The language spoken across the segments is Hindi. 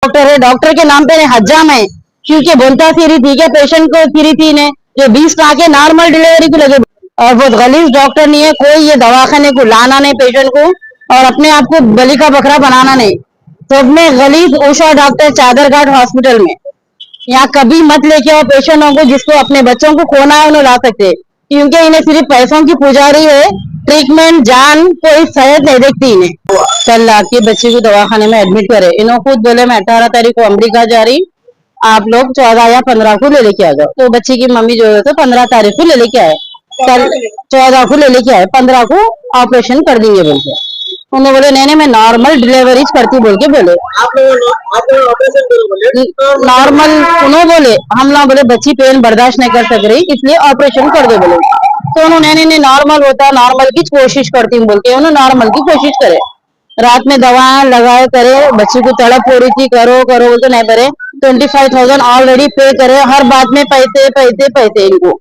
डॉक्टर है, डॉक्टर के नाम पे हज्जाम है, क्योंकि बोलता फिरी थी कि पेशेंट को फिरी थी ने जो 20 टाके नॉर्मल डिलीवरी को लगे। और बहुत गलीज डॉक्टर नहीं है, कोई ये दवाखाने को लाना नहीं पेशेंट को और अपने आप को बलि का बकरा बनाना नहीं। सब में गलीज उषा डॉक्टर चादरघाट हॉस्पिटल में, यहाँ कभी मत लेके आओ पेशेंटों को, जिसको अपने बच्चों को खोना है उन्हें ला सकते, क्योंकि इन्हें सिर्फ पैसों की पुजारी है, ट्रीटमेंट जान कोई सेहत नहीं देखती इन्हें। कल लाके बच्चे को दवाखाने में एडमिट करे, इन्होंने खुद बोले मैं 18 तारीख को अमेरिका जा रही, आप लोग 14 या 15 को ले लेके आ जाओ। तो बच्चे की मम्मी जो है तो 15 तारीख को ले लेके आए, कल 14 को ले लेके आए, 15 को ऑपरेशन कर देंगे बोल के। उन्होंने बोले नहीं मैं नॉर्मल डिलीवरी करती बोल के बोले। आप लोग ऑपरेशन करो बोले नॉर्मल उन्होंने बोले, हम लोग बोले बच्ची पेन बर्दाश्त नहीं कर सक रही इसलिए ऑपरेशन कर दो बोले। तो उन्होंने नहीं नॉर्मल होता, नॉर्मल की कोशिश करती हूँ बोल के उन्होंने नॉर्मल की कोशिश करे। रात में दवा लगाए करे, बच्ची को तड़प हो रही थी, करो करो बोलते नहीं करे। 25,000 ऑलरेडी पे करे, हर बात में पैसे पैसे पैसे इनको,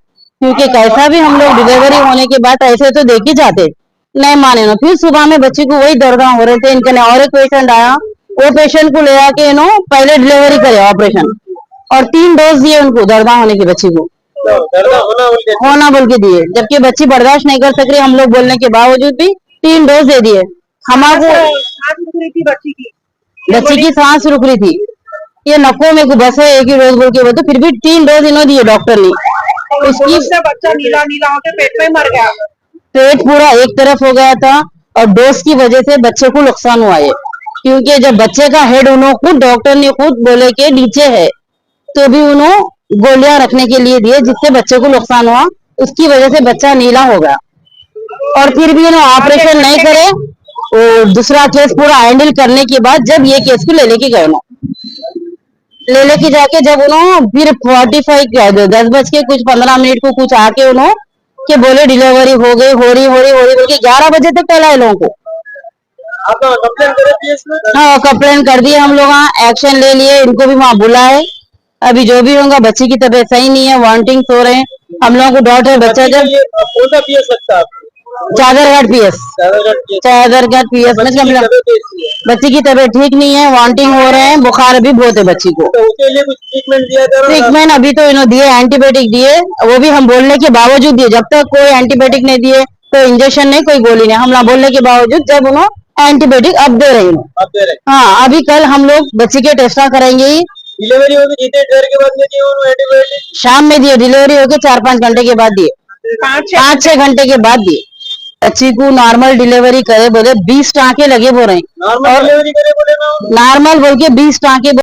क्योंकि कैसा भी हम लोग डिलीवरी होने के बाद ऐसे तो देख ही जाते, नहीं माने ना। फिर सुबह में बच्ची को वही दर्द हो रहे थे, इनके और एक पेशेंट आया, वो पेशेंट को ले आके इन्हों पहले डिलीवरी करे ऑपरेशन और 3 डोज दिए उनको दर्द होने की बच्ची को, होना बोल के दिए, जबकि बच्ची बर्दाश्त नहीं कर सक रही। हम लोग बोलने के बावजूद भी 3 डोज दे दिए। हमारे बच्ची की सांस रुक रही थी, ये नको में को बस है एक ही डोज बोल के, तो फिर भी 3 डोज इन्होंने दिए डॉक्टर ने। उसकी बच्चा नीला नीला होकर पेट में मर गया, पेट पूरा एक तरफ हो गया था और डोज की वजह से बच्चे को नुकसान हुआ है, क्योंकि जब बच्चे का हेड उन्होंने खुद डॉक्टर ने खुद बोले के नीचे है, तो भी उन्होंने गोलियां रखने के लिए दिए जिससे बच्चे को नुकसान हुआ, उसकी वजह से बच्चा नीला हो गया। और फिर भी उन्होंने ऑपरेशन नहीं करे, और दूसरा केस पूरा हैंडल करने के बाद जब ये केस को ले लेके गए ना, ले लेके जाके जब उन्होंने फिर 45 10 बज के कुछ 15 मिनट को कुछ आके उन्होंने के बोले डिलीवरी हो गई, हो रही बोल के 11 बजे तक पहला लोगों को आप कंप्लेन करे इसमें? हाँ कंप्लेन कर दिए हम लोग, एक्शन ले लिए, इनको भी वहाँ बुलाए। अभी जो भी होगा, बच्ची की तबीयत सही नहीं है, वॉमिटिंग हो रहे हैं, हम लोगों को डॉट है बच्चा जब कौन सा पीएस लगता है? चादरघाट पीएस में कंप्लेन, बच्ची की तबीयत ठीक नहीं है, वॉमिटिंग हो रहे हैं, बुखार भी बहुत है बच्ची को। तो उसके लिए कुछ ट्रीटमेंट दिया था? ट्रीटमेंट अभी तो इन्होंने दिए, एंटीबायोटिक दिए, वो भी हम बोलने के बावजूद दिए। जब तक कोई एंटीबायोटिक नहीं दिए, कोई इंजेक्शन नहीं, कोई गोली नहीं, हम ना बोलने के बावजूद जब उन्होंने एंटीबायोटिक अब दे रही है। हाँ अभी कल हम लोग बच्ची के टेस्टा करेंगे। डिलीवरी होगी जितने देर के बाद में दिए एंटीबायोटिक? शाम में दिए, डिलीवरी होके 4-5 घंटे के बाद दिए, 5-6 घंटे के बाद दिए। बच्ची को नॉर्मल डिलीवरी करे बोले 20 टाँके लगे बोल रहे हैं, नॉर्मल डिलीवरी करे बोले ना, नॉर्मल बोल के 20 टाँके